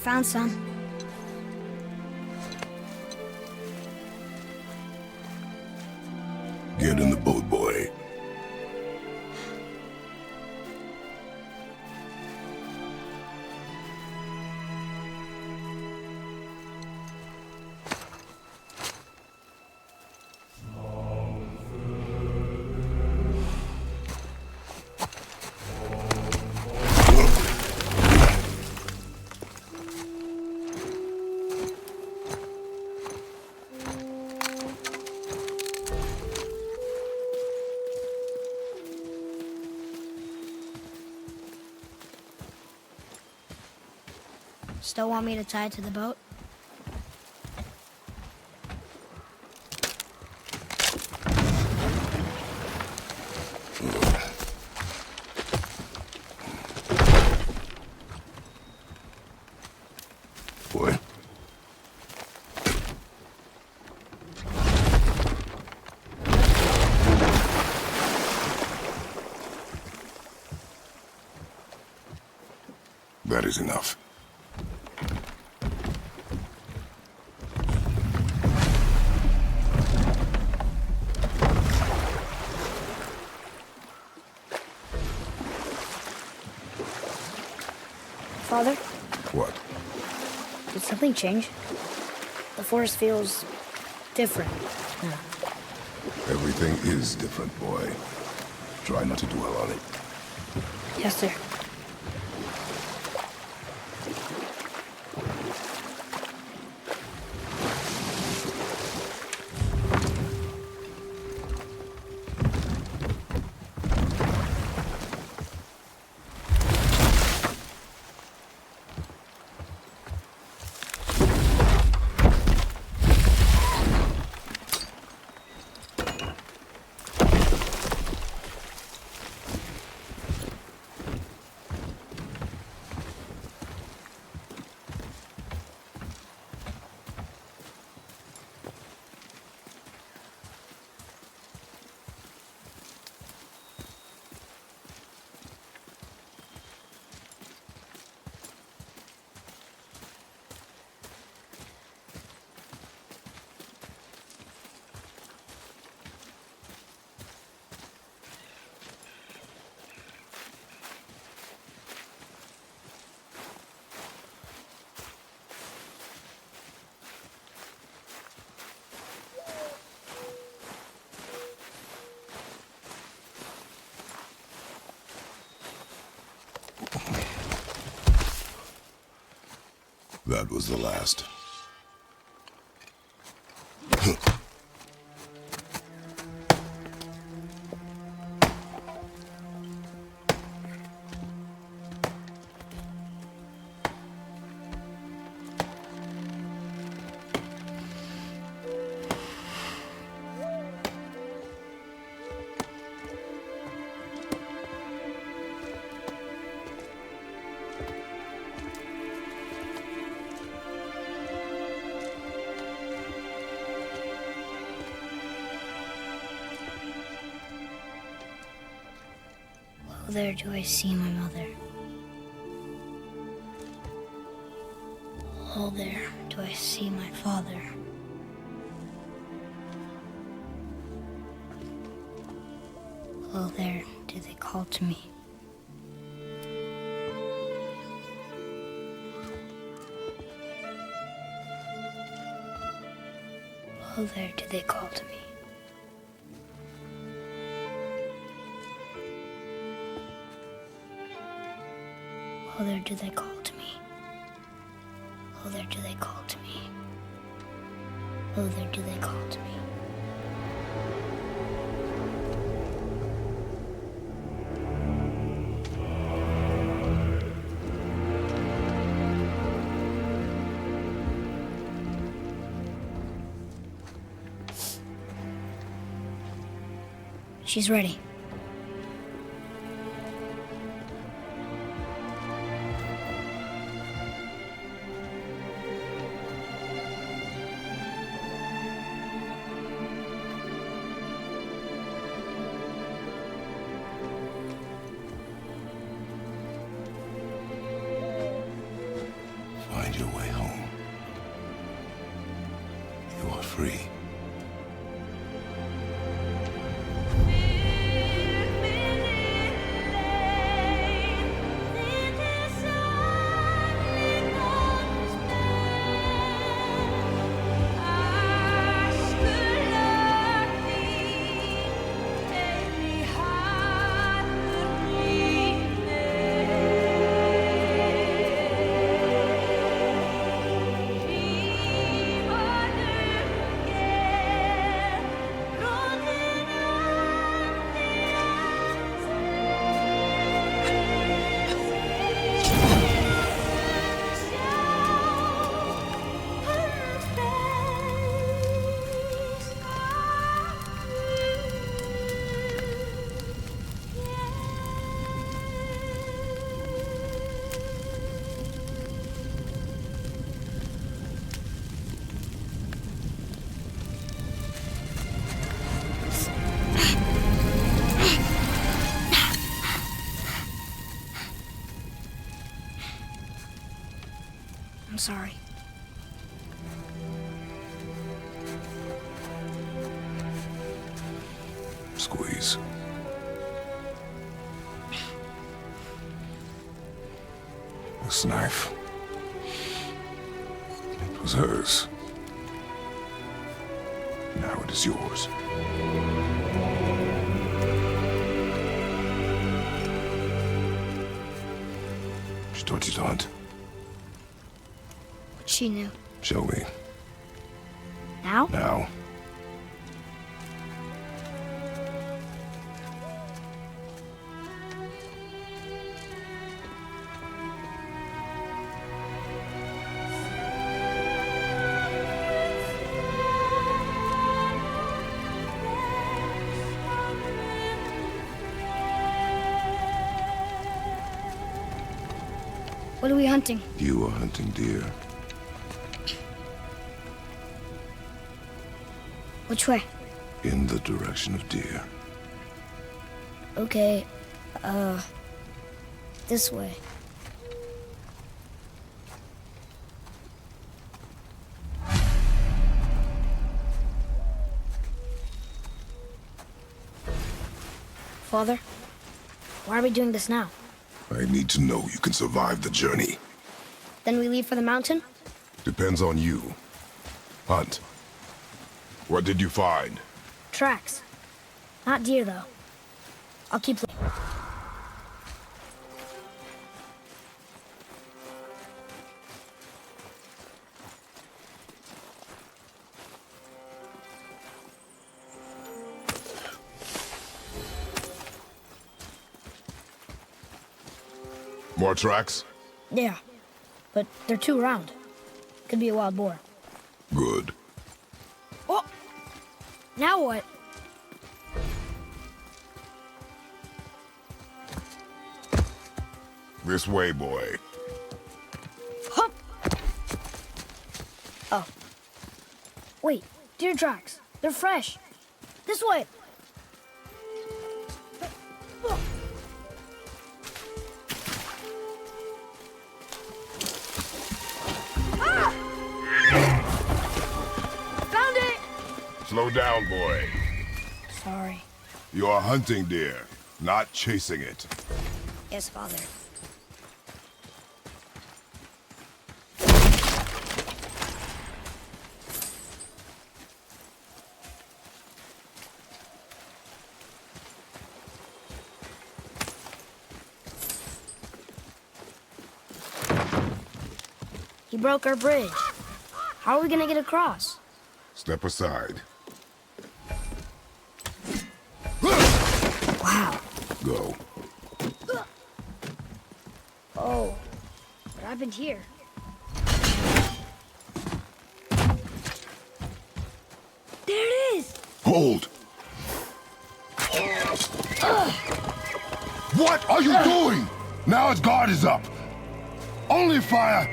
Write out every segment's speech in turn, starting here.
Found some. Get in the boat, boy. Still want me to tie it to the boat? Boy. That is enough. Father? What? Did something change? The forest feels different now. Everything is different, boy. Try not to dwell on it. Yes, sir. That was the last. There do I see my mother. Oh, there do I see my father. Oh, there do they call to me. Oh, there do they call to me. Oh, there do they call to me. Oh, there do they call to me. Oh, there do they call to me. She's ready. Find your way home. You are free. I'm sorry. Squeeze. This knife. It was hers. Now it is yours. She taught you to hunt. She knew. Show me. Now? Now. What are we hunting? You are hunting deer. Which way? In the direction of deer. Okay, this way. Father, why are we doing this now? I need to know you can survive the journey. Then we leave for the mountain? Depends on you. Hunt. What did you find? Tracks. Not deer, though. I'll keep looking. More tracks? Yeah, but they're too round. Could be a wild boar. Good. Oh! Now what? This way, boy. Hup! Oh. Wait, deer tracks. They're fresh. This way. Ah! Found it! Slow down, boy. Sorry. You are hunting deer, not chasing it. Yes, Father. He broke our bridge. How are we gonna get across? Step aside. Wow. Go. Oh, what happened here? There it is! Hold! What are you doing? Now his guard is up. Only fire.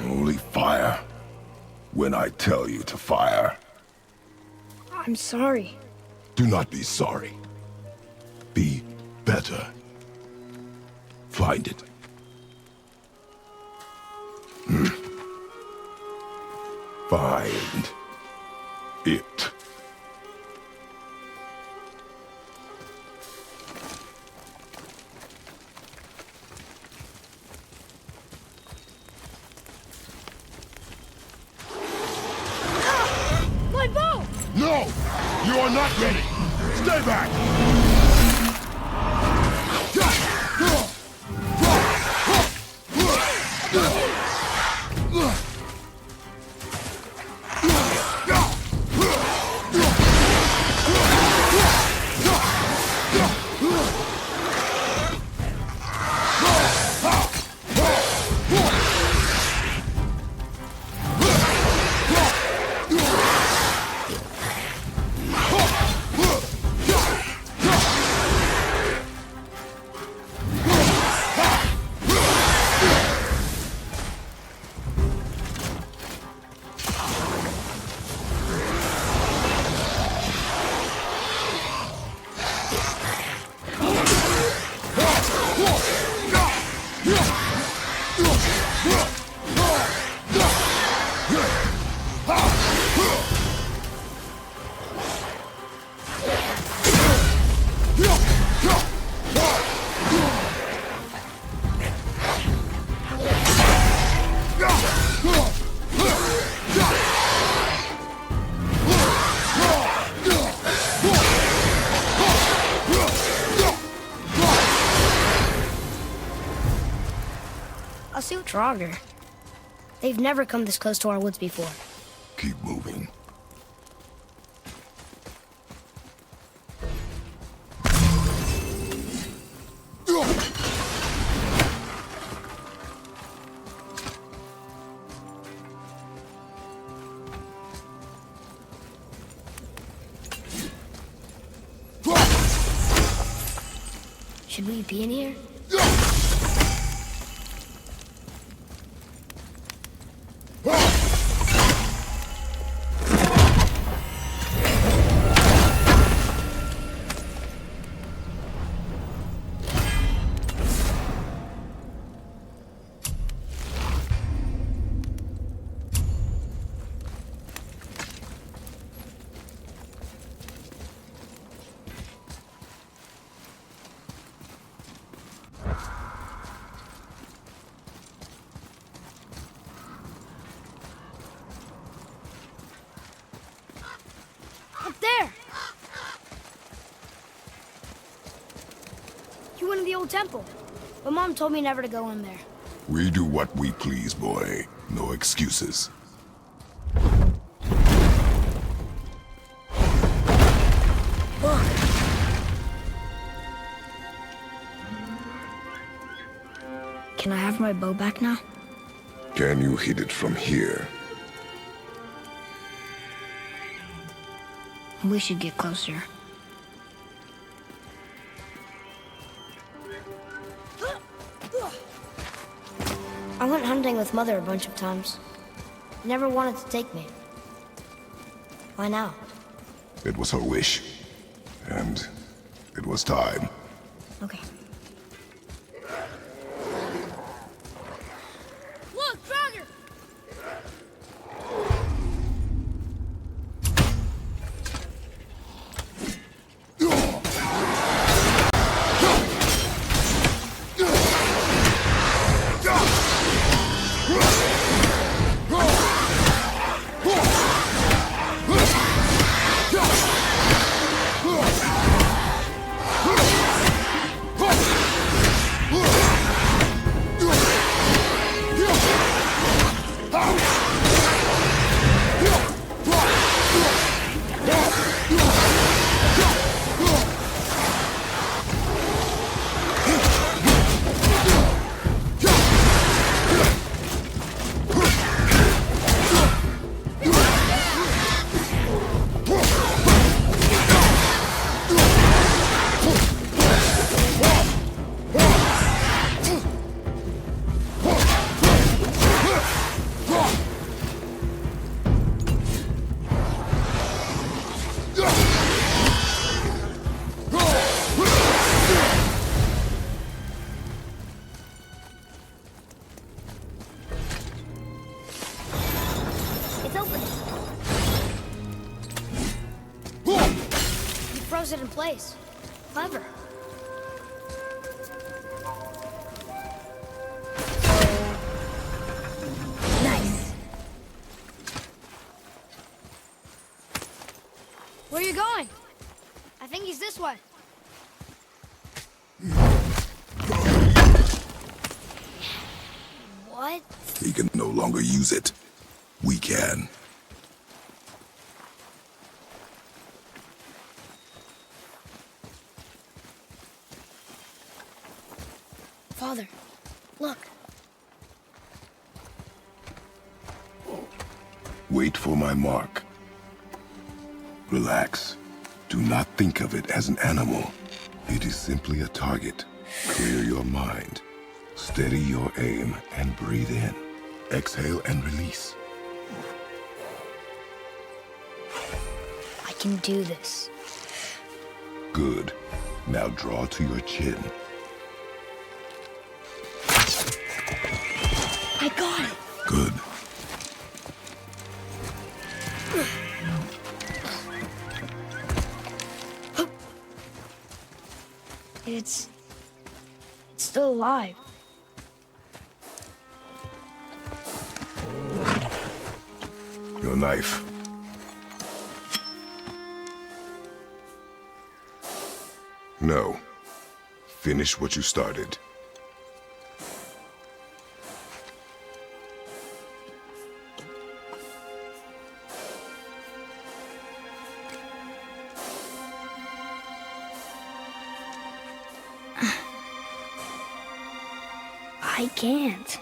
Only fire. When I tell you to fire. I'm sorry. Do not be sorry. Be better. Find it. Find it. My bow! No! You are not ready! Stay back! A suit Draugr. They've never come this close to our woods before. Keep moving. Should we be in here? Up there! You went in the old temple. But Mom told me never to go in there. We do what we please, boy. No excuses. Look! Can I have my bow back now? Can you hit it from here? We should get closer. I went hunting with Mother a bunch of times. She never wanted to take me. Why now? It was her wish. And it was time. Okay. Look, Draugr! open it. You froze it in place. Clever. Nice. Where are you going? I think he's this way. What? He can no longer use it. We can. Father, look. Wait for my mark. Relax. Do not think of it as an animal. It is simply a target. Clear your mind. Steady your aim and breathe in. Exhale and release. I can do this. Good. Now draw to your chin. I got it. Good. It's still alive. Your knife. No. Finish what you started. I can't.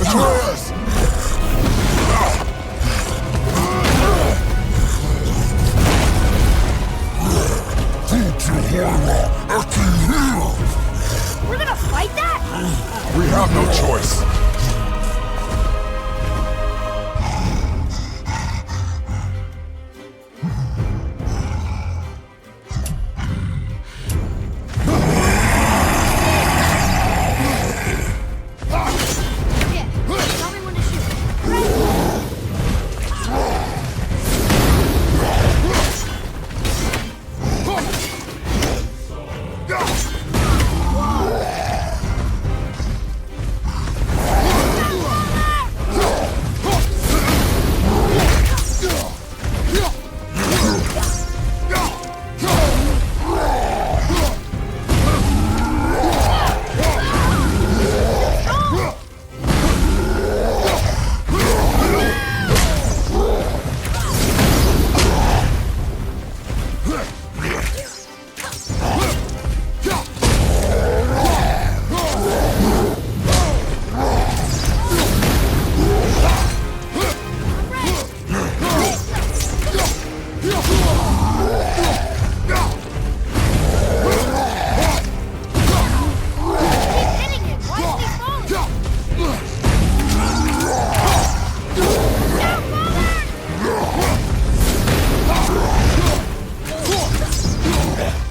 Atreus! We're gonna fight that? We have no choice. Tell me when to shoot.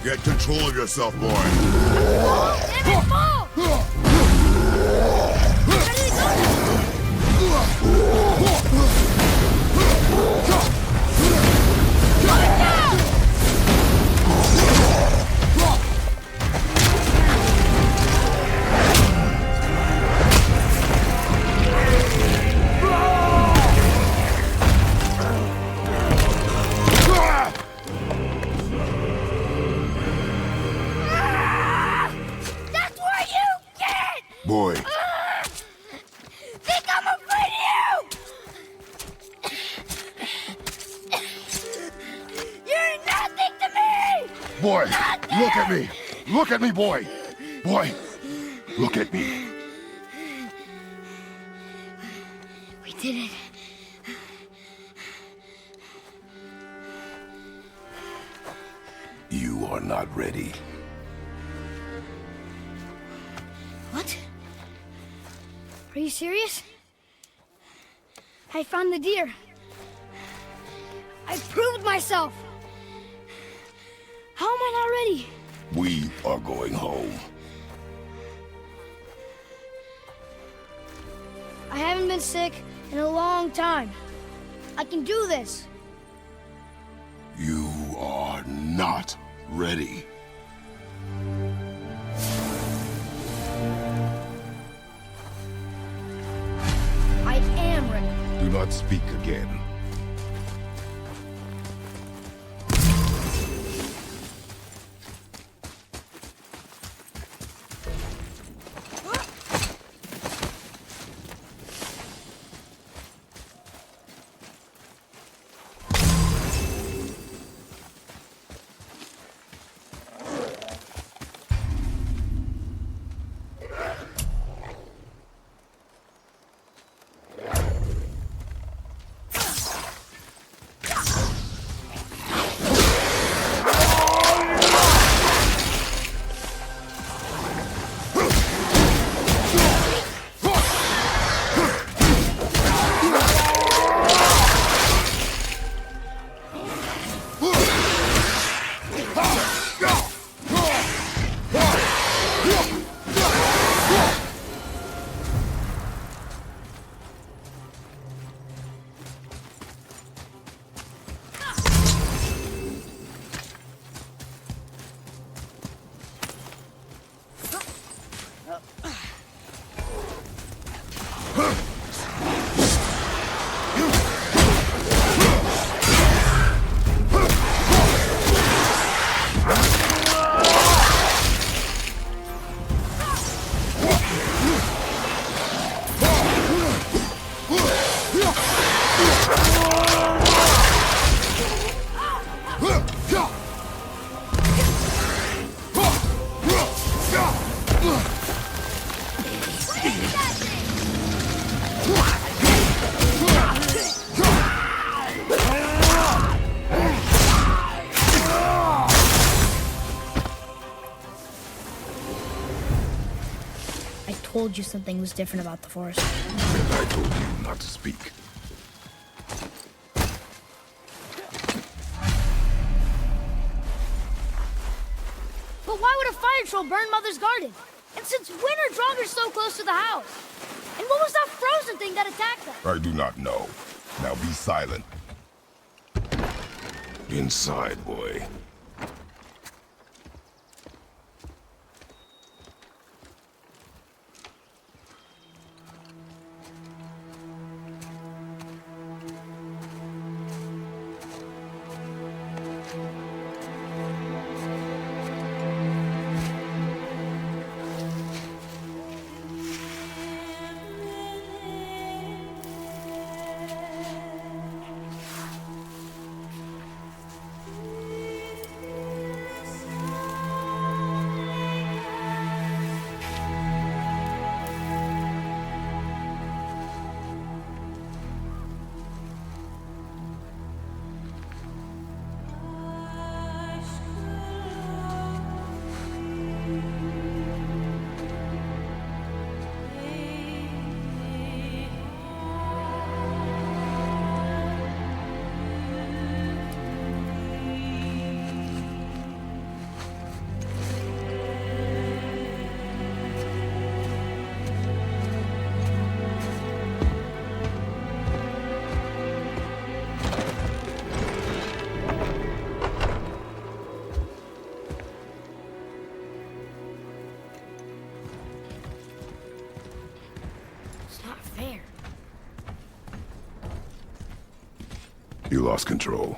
Get control of yourself, boy. Damn it, fall! Where did he go? Boy, Think I'm afraid of you! You're nothing to me! boy, Nothing! look at me! Look at me, boy! Boy, look at me. We did it. You are not ready. What? Are you serious? I found the deer. I proved myself. How am I not ready? We are going home. I haven't been sick in a long time. I can do this. You are not ready. I am ready. Do not speak again. I told you something was different about the forest. And I told you not to speak. But why would a fire troll burn Mother's garden? And since when are Draugrs so close to the house? And what was that frozen thing that attacked them? I do not know. Now be silent. Inside, boy. You lost control.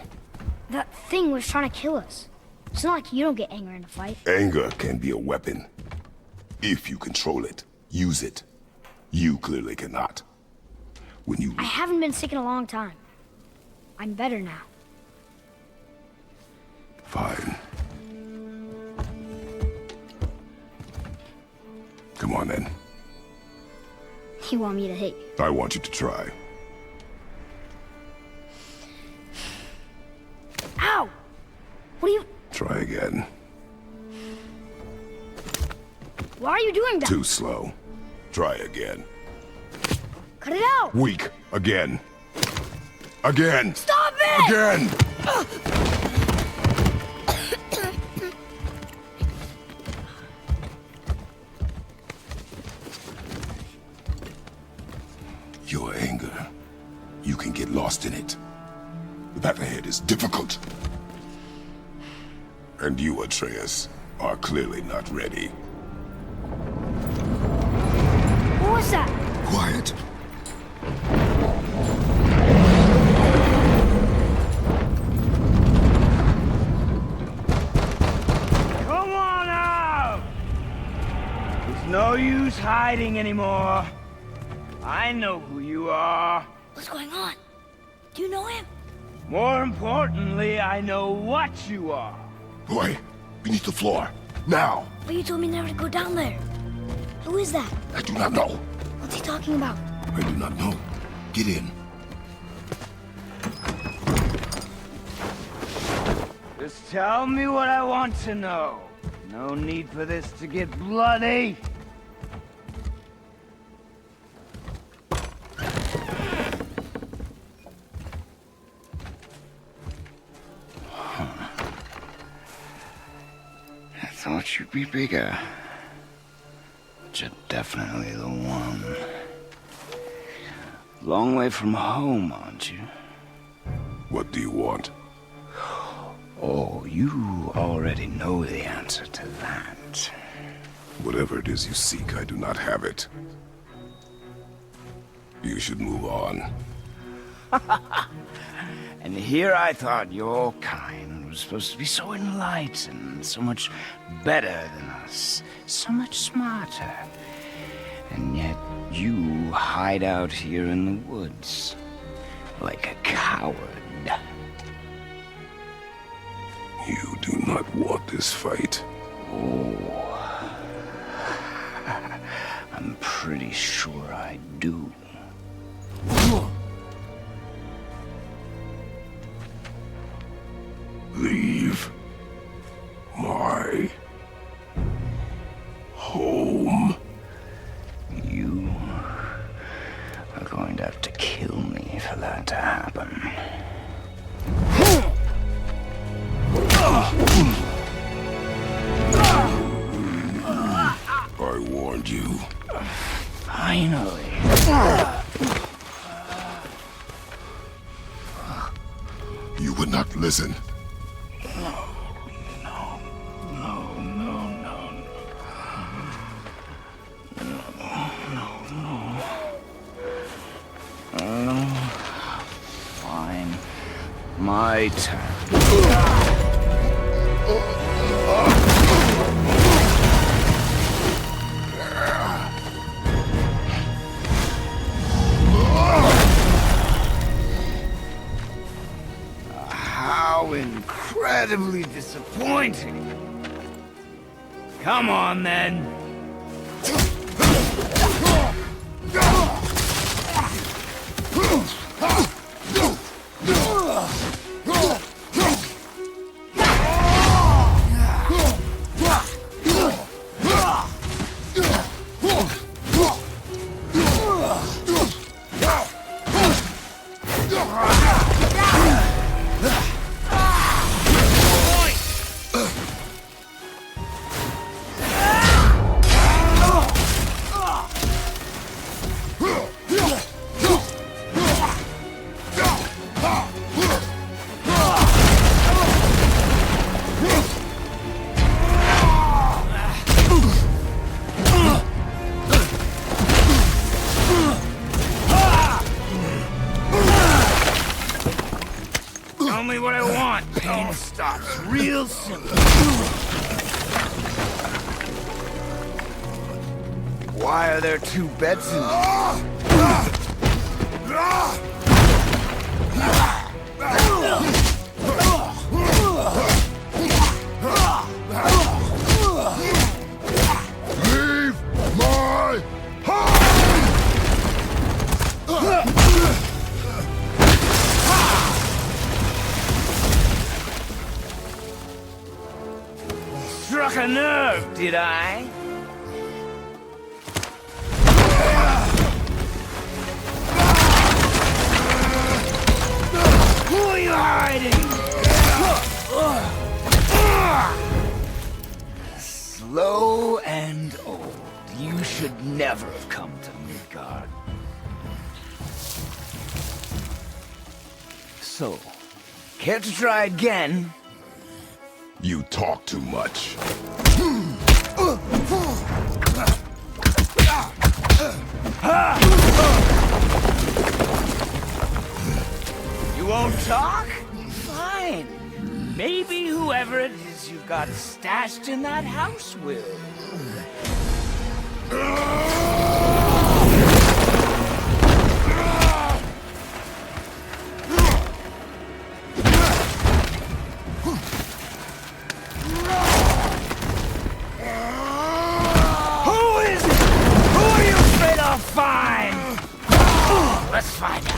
That thing was trying to kill us. It's not like you don't get angry in a fight. Anger can be a weapon, if you control it. Use it. You clearly cannot. When you... I haven't been sick in a long time. I'm better now. Fine. Come on then. You want me to hit you? I want you to try. Ow! What are you... Try again. Why are you doing that? Too slow. Try again. Cut it out! Weak. Again. Again! Stop it! Again! Your anger. You can get lost in it. The path ahead is difficult. And you, Atreus, are clearly not ready. What was that? Quiet. Come on out! There's no use hiding anymore. I know who you are. What's going on? Do you know him? More importantly, I know what you are. Boy, beneath the floor. Now! But you told me never to go down there. Who is that? I do not know. What's he talking about? I do not know. Get in. Just tell me what I want to know. No need for this to get bloody. I thought you'd be bigger. But you're definitely the one. Long way from home, aren't you? What do you want? Oh, you already know the answer to that. Whatever it is you seek, I do not have it. You should move on. And here I thought your kind was supposed to be so enlightened, so much better than us, so much smarter. And yet you hide out here in the woods, like a coward. You do not want this fight. Oh, I'm pretty sure I do. Leave my home. You are going to have to kill me for that to happen. I warned you. Finally. You would not listen. Fine. My turn. How incredibly disappointing. Come on, then. Tell me what I want. Pain stops real simple. Why are there two beds in Leave my house! Struck a nerve, did I? Who are you hiding? Slow and old. You should never have come to Midgard. So, care to try again? You talk too much. You won't talk? Fine. Maybe whoever it is you've got stashed in that house will. Who is it? Who are you afraid I'll find? Let's find out.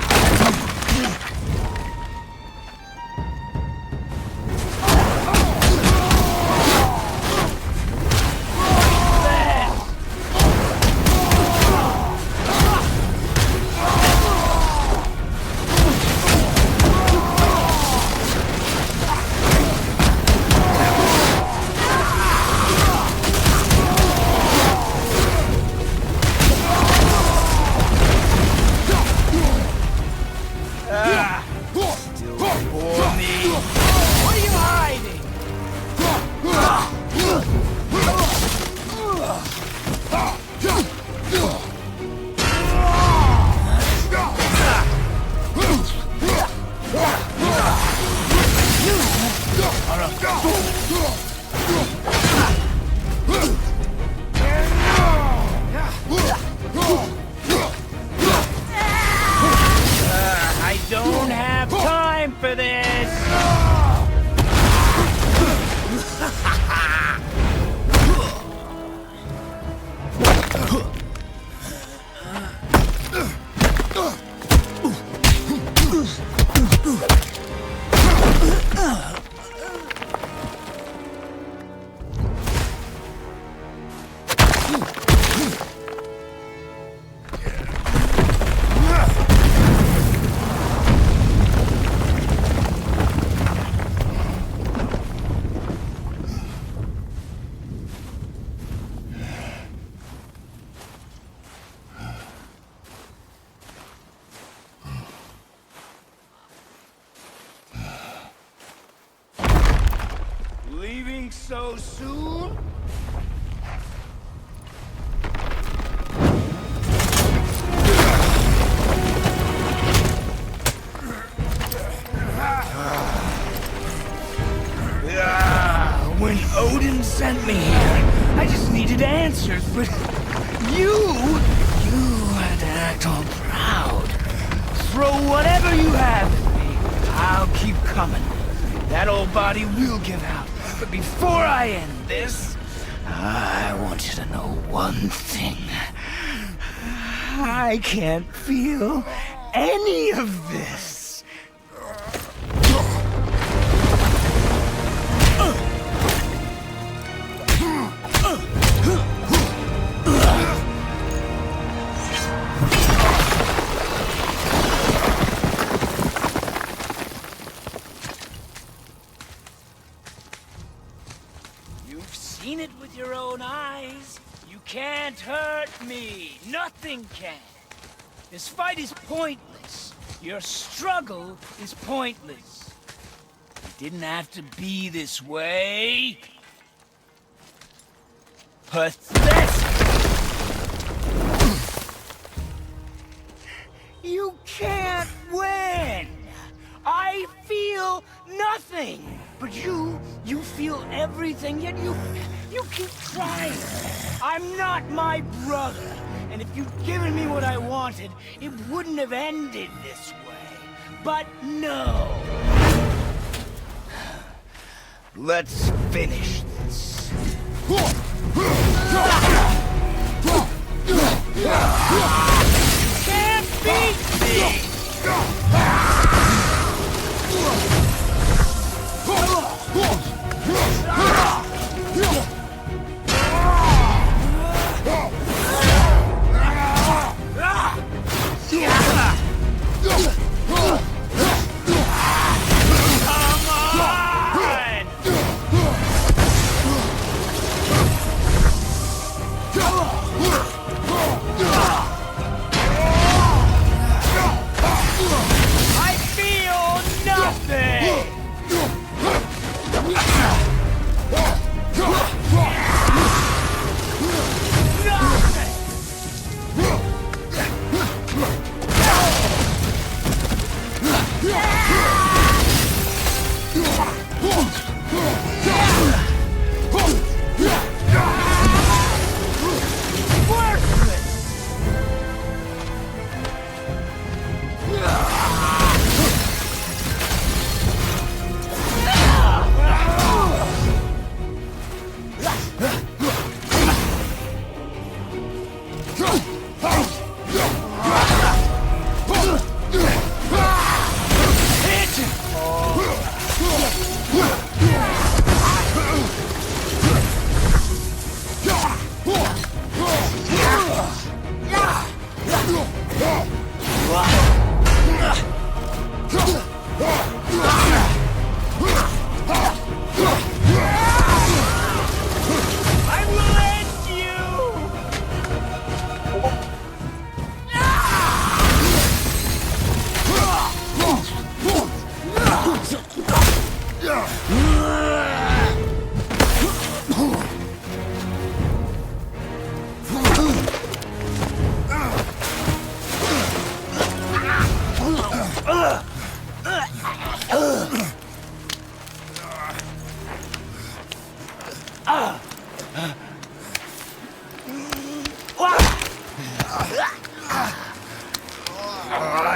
I don't have time for this! Leaving so soon? When Odin sent me here, I just needed answers, but you had to act all proud. Throw whatever you have at me. I'll keep coming. That old body will give out. But before I end this, I want you to know one thing. I can't feel any of this. Seen it with your own eyes. You can't hurt me. Nothing can. This fight is pointless. Your struggle is pointless. It didn't have to be this way. Pathetic. You can't win. I feel nothing. But you feel everything, yet you You keep trying. I'm not my brother. And if you'd given me what I wanted, it wouldn't have ended this way. But no. Let's finish this. Can't beat me!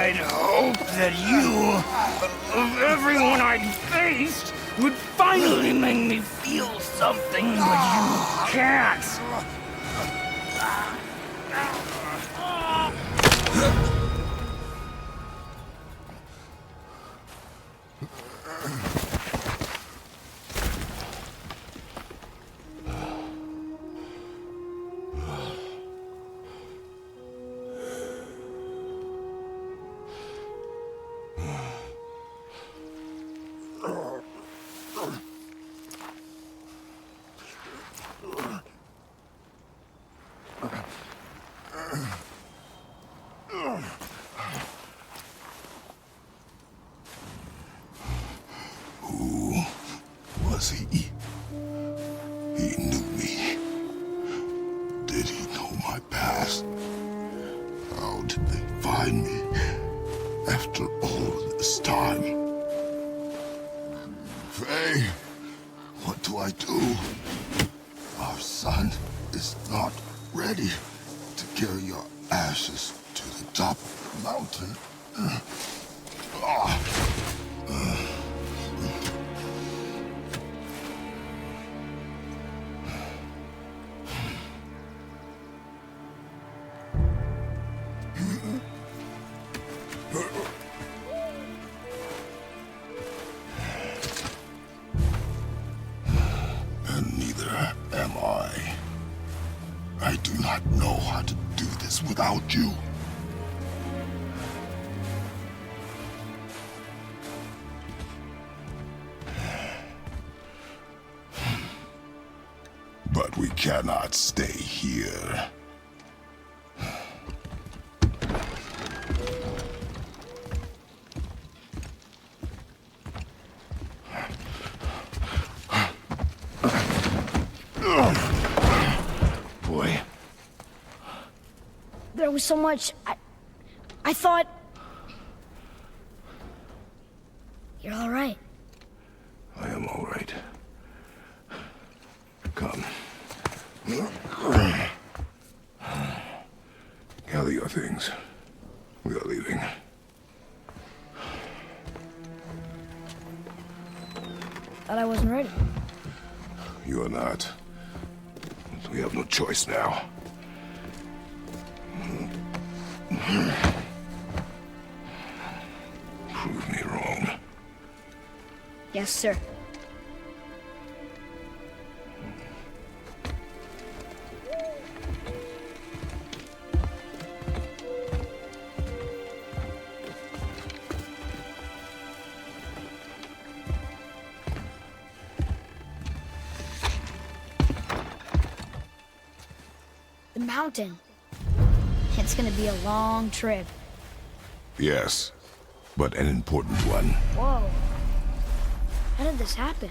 I'd hope that you, of everyone I'd faced, would finally make me feel something, but you can't. Was he? He knew me. Did he know my past? How did they find me after all this time? Faye, what do I do? Our son is not ready to carry your ashes to the top of the mountain. And neither am I. I do not know how to do this without you. But we cannot stay here. Boy. There was so much. I thought... You're all right. I am all right. Come. Gather your things. We are leaving. Thought I wasn't ready. You are not. We have no choice now. Prove me wrong. Yes, sir. The mountain. It's gonna be a long trip. Yes, but an important one. Whoa. How did this happen?